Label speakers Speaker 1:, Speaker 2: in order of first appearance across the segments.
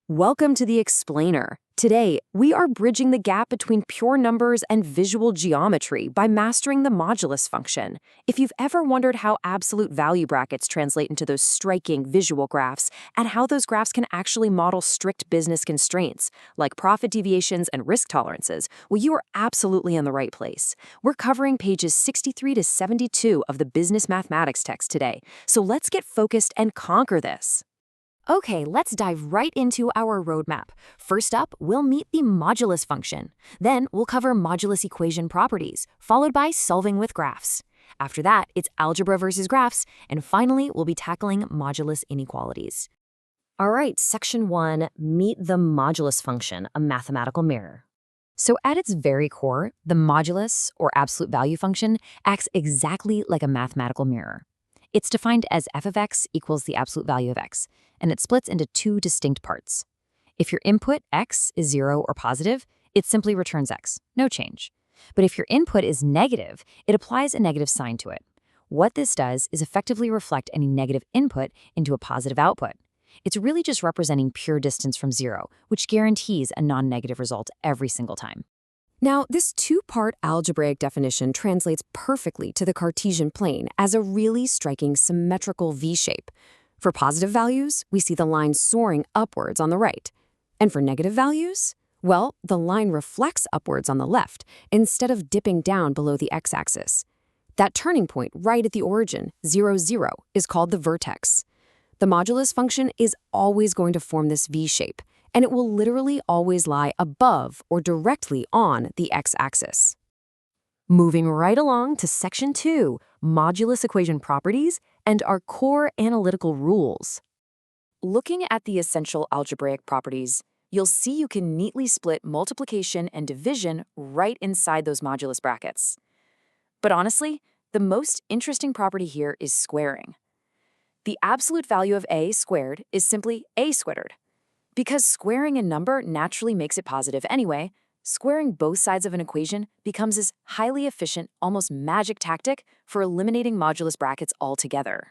Speaker 1: Welcome to the Explainer. Today, we are bridging the gap between pure numbers and visual geometry by mastering the modulus function. If you've ever wondered how absolute value brackets translate into those striking visual graphs, and how those graphs can actually model strict business constraints, like profit deviations and risk tolerances, well, you are absolutely in the right place. We're covering pages 63 to 72 of the business mathematics text today, so let's get focused and conquer this. Okay, let's dive right into our roadmap. First up, we'll meet the modulus function. Then we'll cover modulus equation properties, followed by solving with graphs. After that, it's algebra versus graphs, and finally, we'll be tackling modulus inequalities. All right, section 1, meet the modulus function, a mathematical mirror. So at its very core, the modulus, or absolute value function, acts exactly like a mathematical mirror. It's defined as f of x equals the absolute value of x, and it splits into two distinct parts. If your input, x, is 0 or positive, it simply returns x, no change. But if your input is negative, it applies a negative sign to it. What this does is effectively reflect any negative input into a positive output. It's really just representing pure distance from 0, which guarantees a non-negative result every single time. Now, this two-part algebraic definition translates perfectly to the Cartesian plane as a really striking symmetrical V-shape. For positive values, we see the line soaring upwards on the right. And for negative values, well, the line reflects upwards on the left instead of dipping down below the x-axis. That turning point right at the origin, 0, 0, is called the vertex. The modulus function is always going to form this V-shape, and it will literally always lie above or directly on the x-axis. Moving right along to section 2, modulus equation properties and our core analytical rules. Looking at the essential algebraic properties, you'll see you can neatly split multiplication and division right inside those modulus brackets. But honestly, the most interesting property here is squaring. The absolute value of a squared is simply a squared. Because squaring a number naturally makes it positive anyway, squaring both sides of an equation becomes this highly efficient, almost magic tactic for eliminating modulus brackets altogether.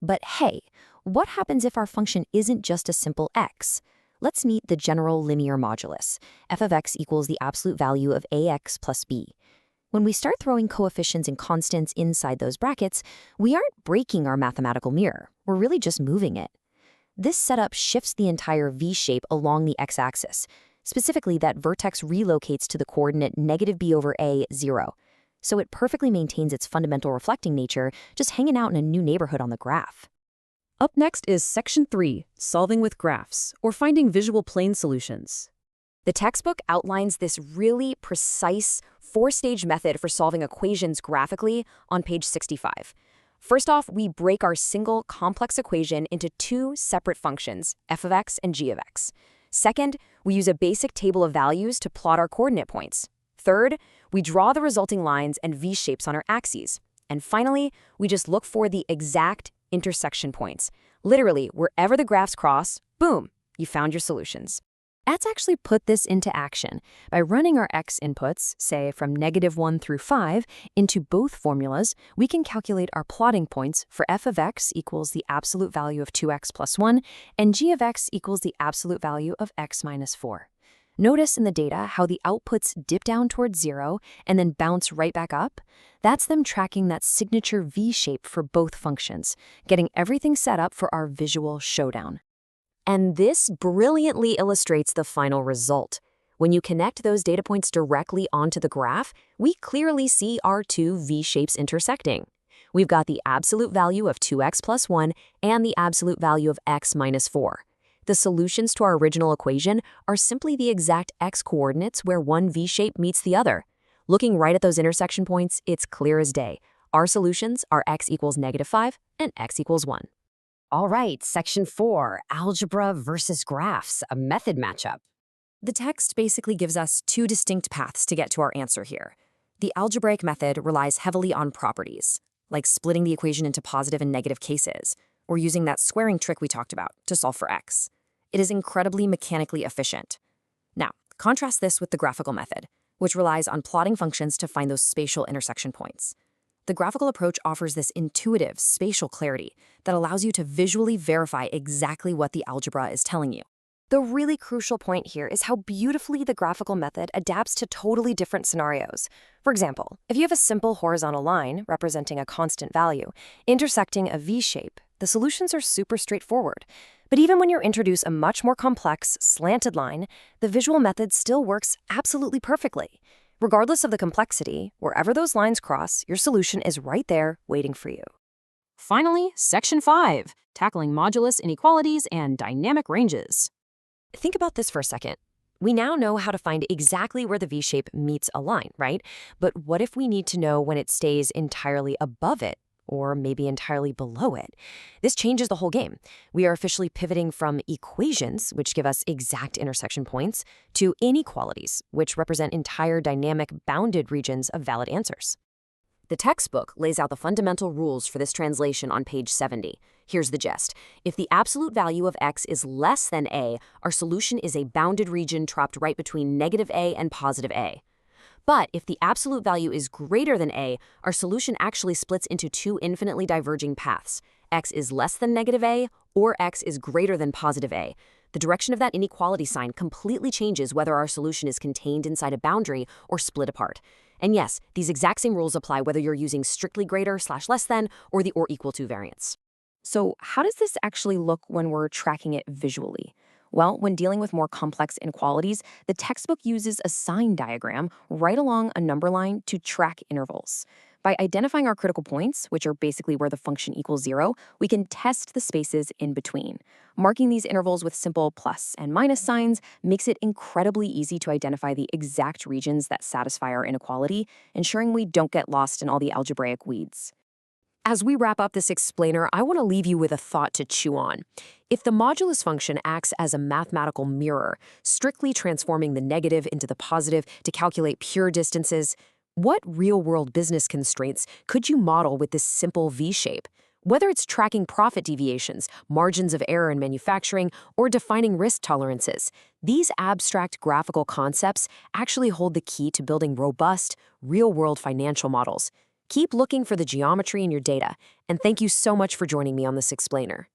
Speaker 1: But hey, what happens if our function isn't just a simple x? Let's meet the general linear modulus. F of x equals the absolute value of ax plus b. When we start throwing coefficients and constants inside those brackets, we aren't breaking our mathematical mirror. We're really just moving it. This setup shifts the entire V-shape along the x-axis. Specifically, that vertex relocates to the coordinate negative b over a, 0. So it perfectly maintains its fundamental reflecting nature, just hanging out in a new neighborhood on the graph. Up next is section 3, solving with graphs, or finding visual plane solutions. The textbook outlines this really precise four-stage method for solving equations graphically on page 65. First off, we break our single complex equation into two separate functions, f of x and g of x. Second, we use a basic table of values to plot our coordinate points. Third, we draw the resulting lines and V-shapes on our axes. And finally, we just look for the exact intersection points. Literally, wherever the graphs cross, boom, you found your solutions. Let's actually put this into action by running our x inputs, say from -1 through 5, into both formulas. We can calculate our plotting points for f of x equals the absolute value of 2x plus 1, and g of x equals the absolute value of x minus 4. Notice in the data how the outputs dip down towards 0 and then bounce right back up? That's them tracking that signature V-shape for both functions, getting everything set up for our visual showdown. And this brilliantly illustrates the final result. When you connect those data points directly onto the graph, we clearly see our two V-shapes intersecting. We've got the absolute value of 2x plus 1 and the absolute value of x minus 4. The solutions to our original equation are simply the exact x-coordinates where one V-shape meets the other. Looking right at those intersection points, it's clear as day. Our solutions are x equals -5 and x equals 1. All right, section 4, algebra versus graphs, a method matchup. The text basically gives us two distinct paths to get to our answer here. The algebraic method relies heavily on properties, like splitting the equation into positive and negative cases, or using that squaring trick we talked about to solve for x. It is incredibly mechanically efficient. Now, contrast this with the graphical method, which relies on plotting functions to find those spatial intersection points. The graphical approach offers this intuitive spatial clarity that allows you to visually verify exactly what the algebra is telling you. The really crucial point here is how beautifully the graphical method adapts to totally different scenarios. For example, if you have a simple horizontal line representing a constant value intersecting a V-shape, the solutions are super straightforward. But even when you introduce a much more complex, slanted line, the visual method still works absolutely perfectly. Regardless of the complexity, wherever those lines cross, your solution is right there waiting for you.
Speaker 2: Finally, Section 5, tackling modulus inequalities and dynamic ranges.
Speaker 1: Think about this for a second. We now know how to find exactly where the V-shape meets a line, right? But what if we need to know when it stays entirely above it, or maybe entirely below it? This changes the whole game. We are officially pivoting from equations, which give us exact intersection points, to inequalities, which represent entire dynamic bounded regions of valid answers. The textbook lays out the fundamental rules for this translation on page 70. Here's the gist. If the absolute value of x is less than a, our solution is a bounded region trapped right between negative a and positive a. But if the absolute value is greater than a, our solution actually splits into two infinitely diverging paths. X is less than negative a, or x is greater than positive a. The direction of that inequality sign completely changes whether our solution is contained inside a boundary or split apart. And yes, these exact same rules apply whether you're using strictly greater/less than or the or equal to variance. So how does this actually look when we're tracking it visually? Well, when dealing with more complex inequalities, the textbook uses a sign diagram right along a number line to track intervals. By identifying our critical points, which are basically where the function equals 0, we can test the spaces in between. Marking these intervals with simple plus and minus signs makes it incredibly easy to identify the exact regions that satisfy our inequality, ensuring we don't get lost in all the algebraic weeds. As we wrap up this explainer, I want to leave you with a thought to chew on. If the modulus function acts as a mathematical mirror, strictly transforming the negative into the positive to calculate pure distances, what real-world business constraints could you model with this simple V-shape? Whether it's tracking profit deviations, margins of error in manufacturing, or defining risk tolerances, these abstract graphical concepts actually hold the key to building robust, real-world financial models. Keep looking for the geometry in your data, and thank you so much for joining me on this explainer.